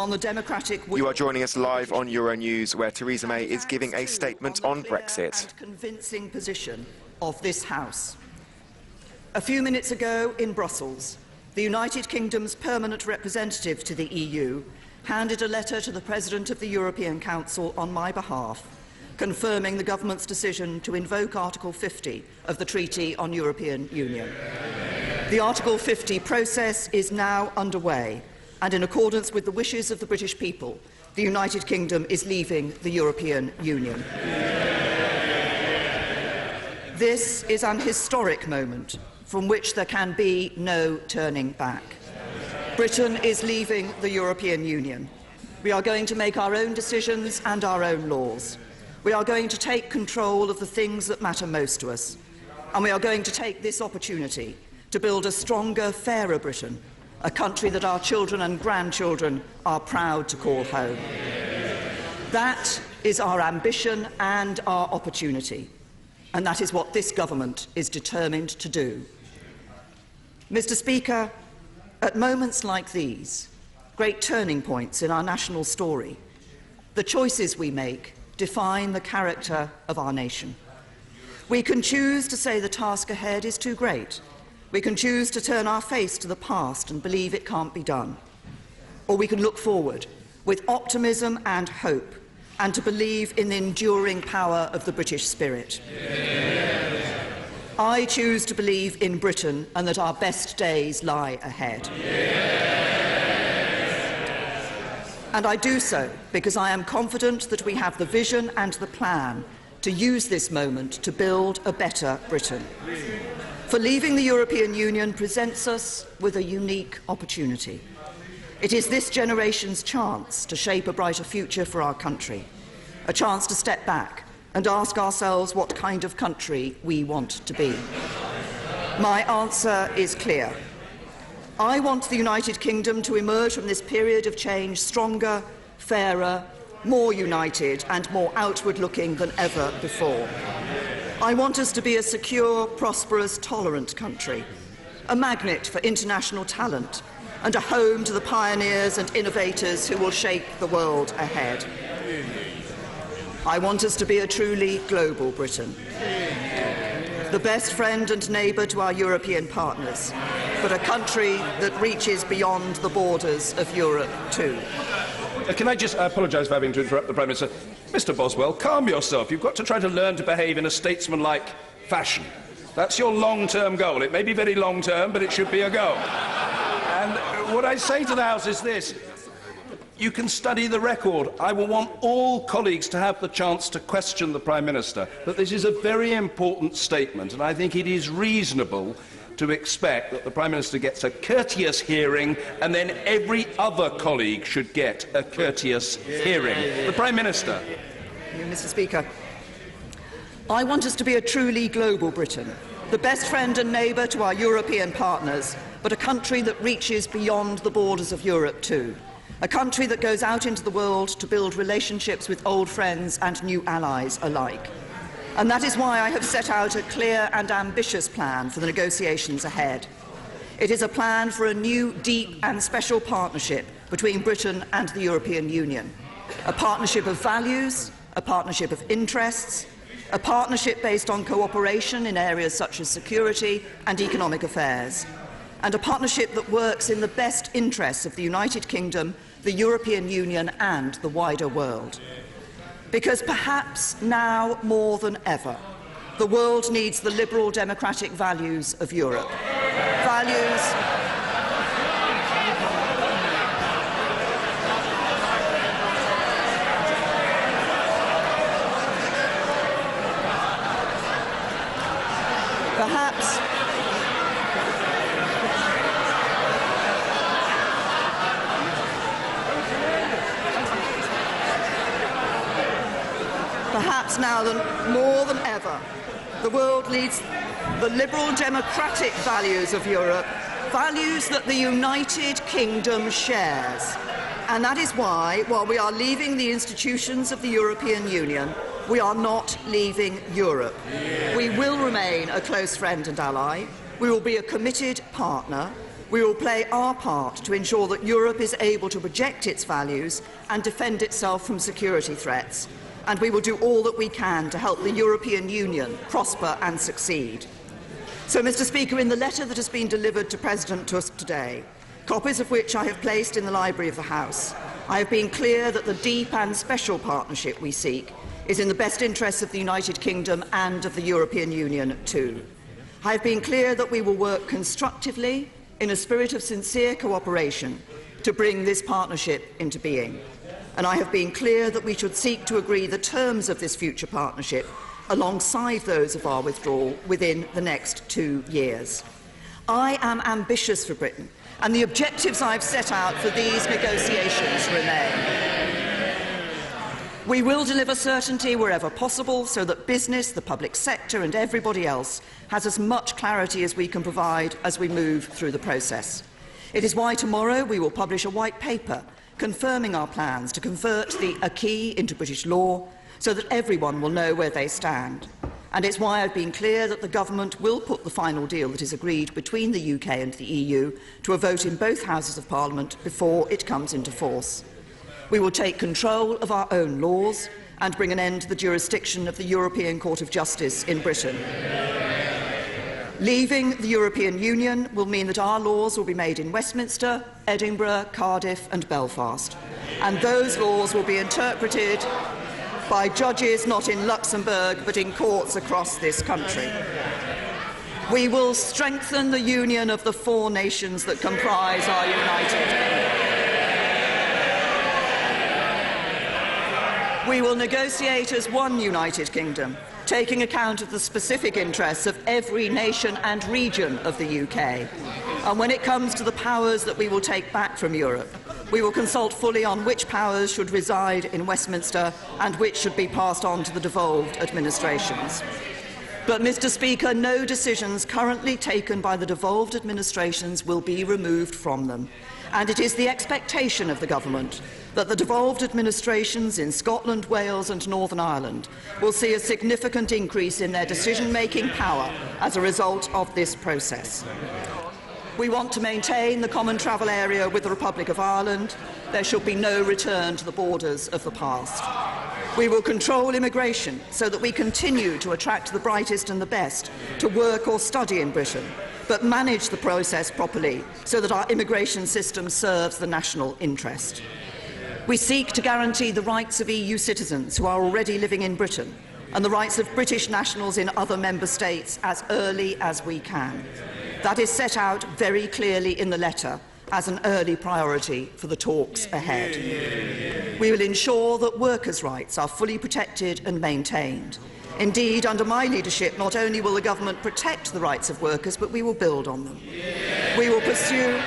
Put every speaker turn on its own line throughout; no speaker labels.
on the democratic will.
You are joining us live on Euronews, where Theresa May is giving a statement on Brexit.
And convincing position of this House. A few minutes ago in Brussels, the United Kingdom's permanent representative to the EU handed a letter to the President of the European Council on my behalf, confirming the government's decision to invoke Article 50 of the Treaty on European Union. The Article 50 process is now underway, and in accordance with the wishes of the British people, the United Kingdom is leaving the European Union. This is an historic moment from which there can be no turning back. Britain is leaving the European Union. We are going to make our own decisions and our own laws. We are going to take control of the things that matter most to us. And we are going to take this opportunity to build a stronger, fairer Britain, a country that our children and grandchildren are proud to call home. That is our ambition and our opportunity, and that is what this government is determined to do. Mr. Speaker, at moments like these, great turning points in our national story, the choices we make define the character of our nation. We can choose to say the task ahead is too great. We can choose to turn our face to the past and believe it can't be done. Or we can look forward with optimism and hope, and to believe in the enduring power of the British spirit. Yes. I choose to believe in Britain and that our best days lie ahead. Yes. And I do so because I am confident that we have the vision and the plan to use this moment to build a better Britain. For leaving the European Union presents us with a unique opportunity. It is this generation's chance to shape a brighter future for our country, a chance to step back and ask ourselves what kind of country we want to be. My answer is clear. I want the United Kingdom to emerge from this period of change stronger, fairer, more united and more outward-looking than ever before. I want us to be a secure, prosperous, tolerant country, a magnet for international talent, and a home to the pioneers and innovators who will shape the world ahead. I want us to be a truly global Britain, the best friend and neighbour to our European partners, but a country that reaches beyond the borders of Europe too.
Can I just apologise for having to interrupt the Prime Minister? Mr Boswell, calm yourself. You've got to try to learn to behave in a statesmanlike fashion. That's your long-term goal. It may be very long-term, but it should be a goal. And what I say to the House is this. You can study the record. I will want all colleagues to have the chance to question the Prime Minister. But this is a very important statement, and I think it is reasonable to expect that the Prime Minister gets a courteous hearing, and then every other colleague should get a courteous hearing. The Prime Minister.
Mr. Speaker, I want us to be a truly global Britain, the best friend and neighbour to our European partners, but a country that reaches beyond the borders of Europe too. A country that goes out into the world to build relationships with old friends and new allies alike. And that is why I have set out a clear and ambitious plan for the negotiations ahead. It is a plan for a new, deep and special partnership between Britain and the European Union. A partnership of values, a partnership of interests, a partnership based on cooperation in areas such as security and economic affairs, and a partnership that works in the best interests of the United Kingdom, the European Union and the wider world. Because perhaps now more than ever, the world needs the liberal democratic values of Europe. Values Perhaps now more than ever, the world needs the liberal democratic values of Europe, values that the United Kingdom shares. And that is why, while we are leaving the institutions of the European Union, we are not leaving Europe. We will remain a close friend and ally. We will be a committed partner. We will play our part to ensure that Europe is able to project its values and defend itself from security threats, and we will do all that we can to help the European Union prosper and succeed. So, Mr. Speaker, in the letter that has been delivered to President Tusk today, copies of which I have placed in the library of the House, I have been clear that the deep and special partnership we seek is in the best interests of the United Kingdom and of the European Union too. I have been clear that we will work constructively in a spirit of sincere cooperation to bring this partnership into being. And I have been clear that we should seek to agree the terms of this future partnership alongside those of our withdrawal within the next 2 years. I am ambitious for Britain, and the objectives I've set out for these negotiations remain. We will deliver certainty wherever possible so that business, the public sector and everybody else has as much clarity as we can provide as we move through the process. It is why tomorrow we will publish a white paper confirming our plans to convert the acquis into British law so that everyone will know where they stand. And it's why I've been clear that the Government will put the final deal that is agreed between the UK and the EU to a vote in both Houses of Parliament before it comes into force. We will take control of our own laws and bring an end to the jurisdiction of the European Court of Justice in Britain. Leaving the European Union will mean that our laws will be made in Westminster, Edinburgh, Cardiff and Belfast, and those laws will be interpreted by judges not in Luxembourg but in courts across this country. We will strengthen the union of the 4 nations that comprise our United Kingdom. We will negotiate as one United Kingdom, taking account of the specific interests of every nation and region of the UK. And when it comes to the powers that we will take back from Europe, we will consult fully on which powers should reside in Westminster and which should be passed on to the devolved administrations. But, Mr. Speaker, no decisions currently taken by the devolved administrations will be removed from them. And it is the expectation of the Government that the devolved administrations in Scotland, Wales and Northern Ireland will see a significant increase in their decision-making power as a result of this process. We want to maintain the common travel area with the Republic of Ireland. There should be no return to the borders of the past. We will control immigration so that we continue to attract the brightest and the best to work or study in Britain, but manage the process properly so that our immigration system serves the national interest. We seek to guarantee the rights of EU citizens who are already living in Britain and the rights of British nationals in other member states as early as we can. That is set out very clearly in the letter as an early priority for the talks ahead. We will ensure that workers' rights are fully protected and maintained. Indeed, under my leadership, not only will the Government protect the rights of workers, but we will build on them. We will pursue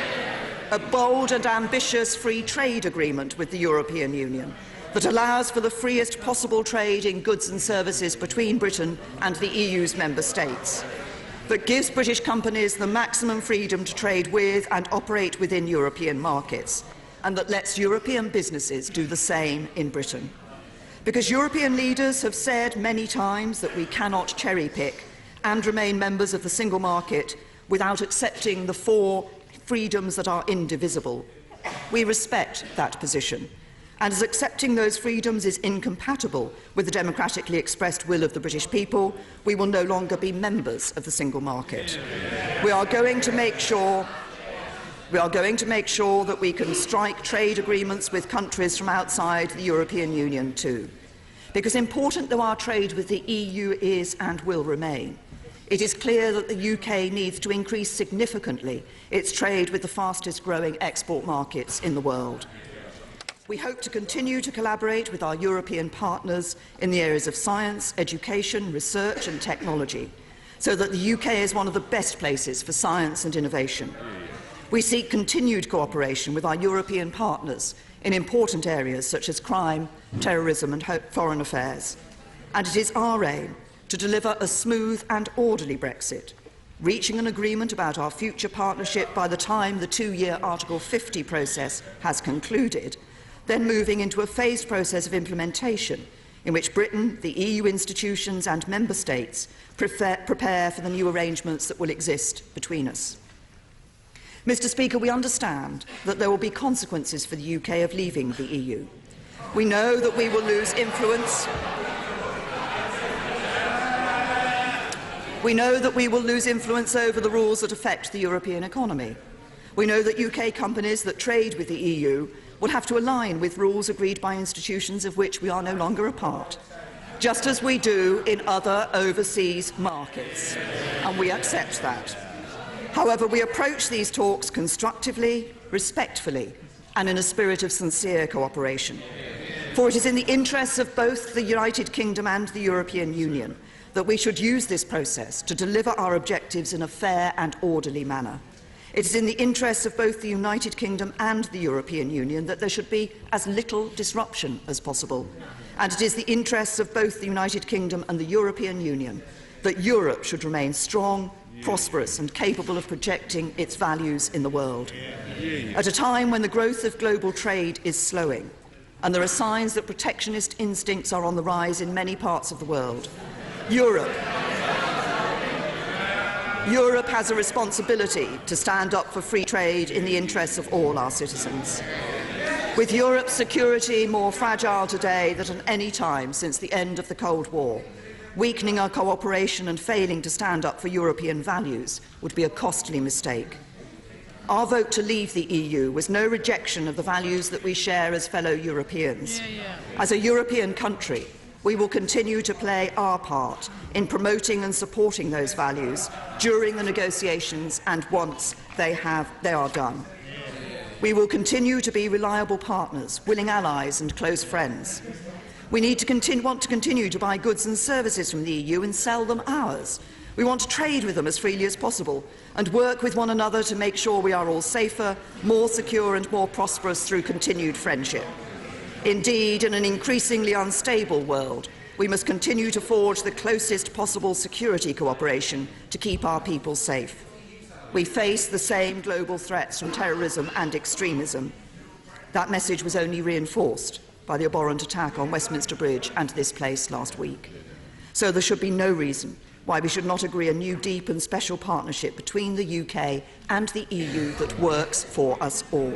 a bold and ambitious free trade agreement with the European Union that allows for the freest possible trade in goods and services between Britain and the EU's member states, that gives British companies the maximum freedom to trade with and operate within European markets, and that lets European businesses do the same in Britain. Because European leaders have said many times that we cannot cherry-pick and remain members of the single market without accepting the 4 freedoms that are indivisible. We respect that position, and as accepting those freedoms is incompatible with the democratically expressed will of the British people, we will no longer be members of the single market. We are going to make sure that we can strike trade agreements with countries from outside the European Union too. Because important though our trade with the EU is and will remain, it is clear that the UK needs to increase significantly its trade with the fastest growing export markets in the world. We hope to continue to collaborate with our European partners in the areas of science, education, research and technology, so that the UK is one of the best places for science and innovation. We seek continued cooperation with our European partners in important areas such as crime, terrorism and foreign affairs. And it is our aim to deliver a smooth and orderly Brexit, reaching an agreement about our future partnership by the time the 2-year Article 50 process has concluded, then moving into a phased process of implementation in which Britain, the EU institutions and member states prepare for the new arrangements that will exist between us. Mr. Speaker, we understand that there will be consequences for the UK of leaving the EU. We know that we will lose influence. We know that we will lose influence over the rules that affect the European economy. We know that UK companies that trade with the EU will have to align with rules agreed by institutions of which we are no longer a part, just as we do in other overseas markets, and we accept that. However, we approach these talks constructively, respectfully, and in a spirit of sincere cooperation. For it is in the interests of both the United Kingdom and the European Union that we should use this process to deliver our objectives in a fair and orderly manner. It is in the interests of both the United Kingdom and the European Union that there should be as little disruption as possible. And it is the interests of both the United Kingdom and the European Union that Europe should remain strong, prosperous and capable of projecting its values in the world. At a time when the growth of global trade is slowing, and there are signs that protectionist instincts are on the rise in many parts of the world, Europe has a responsibility to stand up for free trade in the interests of all our citizens. With Europe's security more fragile today than at any time since the end of the Cold War, weakening our cooperation and failing to stand up for European values would be a costly mistake. Our vote to leave the EU was no rejection of the values that we share as fellow Europeans. As a European country, we will continue to play our part in promoting and supporting those values during the negotiations and once they are done. We will continue to be reliable partners, willing allies and close friends. We want to continue to buy goods and services from the EU and sell them ours. We want to trade with them as freely as possible and work with one another to make sure we are all safer, more secure and more prosperous through continued friendship. Indeed, in an increasingly unstable world, we must continue to forge the closest possible security cooperation to keep our people safe. We face the same global threats from terrorism and extremism. That message was only reinforced by the abhorrent attack on Westminster Bridge and this place last week. So there should be no reason why we should not agree a new deep and special partnership between the UK and the EU that works for us all.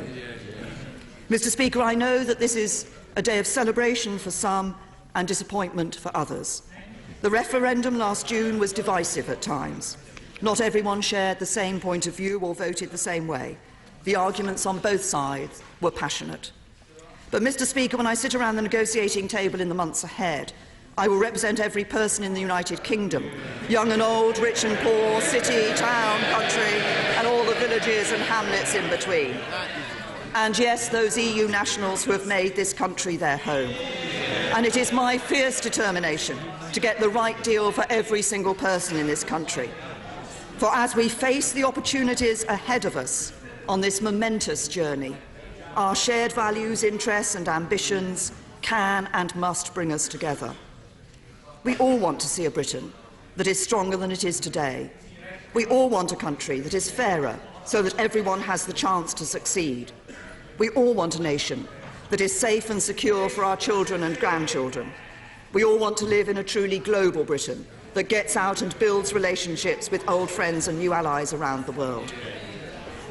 Mr. Speaker, I know that this is a day of celebration for some and disappointment for others. The referendum last June was divisive at times. Not everyone shared the same point of view or voted the same way. The arguments on both sides were passionate. But, Mr. Speaker, when I sit around the negotiating table in the months ahead, I will represent every person in the United Kingdom, young and old, rich and poor, city, town, country, and all the villages and hamlets in between. And yes, those EU nationals who have made this country their home. And it is my fierce determination to get the right deal for every single person in this country. For as we face the opportunities ahead of us on this momentous journey, our shared values, interests and ambitions can and must bring us together. We all want to see a Britain that is stronger than it is today. We all want a country that is fairer so that everyone has the chance to succeed. We all want a nation that is safe and secure for our children and grandchildren. We all want to live in a truly global Britain that gets out and builds relationships with old friends and new allies around the world.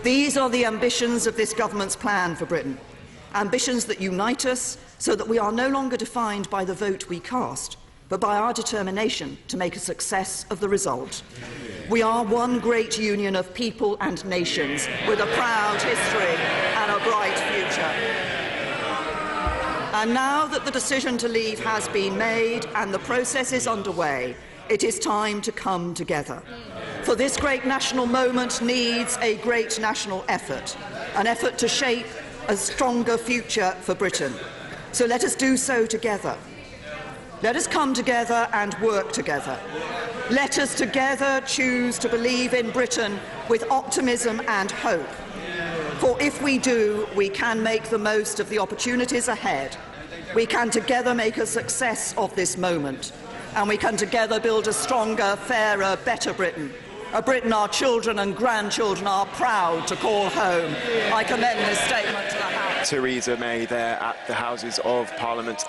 These are the ambitions of this government's plan for Britain, ambitions that unite us so that we are no longer defined by the vote we cast, but by our determination to make a success of the result. We are one great union of people and nations with a proud history and a bright future. And now that the decision to leave has been made and the process is underway, it is time to come together. For this great national moment needs a great national effort, an effort to shape a stronger future for Britain. So let us do so together. Let us come together and work together. Let us together choose to believe in Britain with optimism and hope. For if we do, we can make the most of the opportunities ahead. We can together make a success of this moment. And we can together build a stronger, fairer, better Britain. A Britain our children and grandchildren are proud to call home. I commend this statement to the House.
Theresa May there at the Houses of Parliament.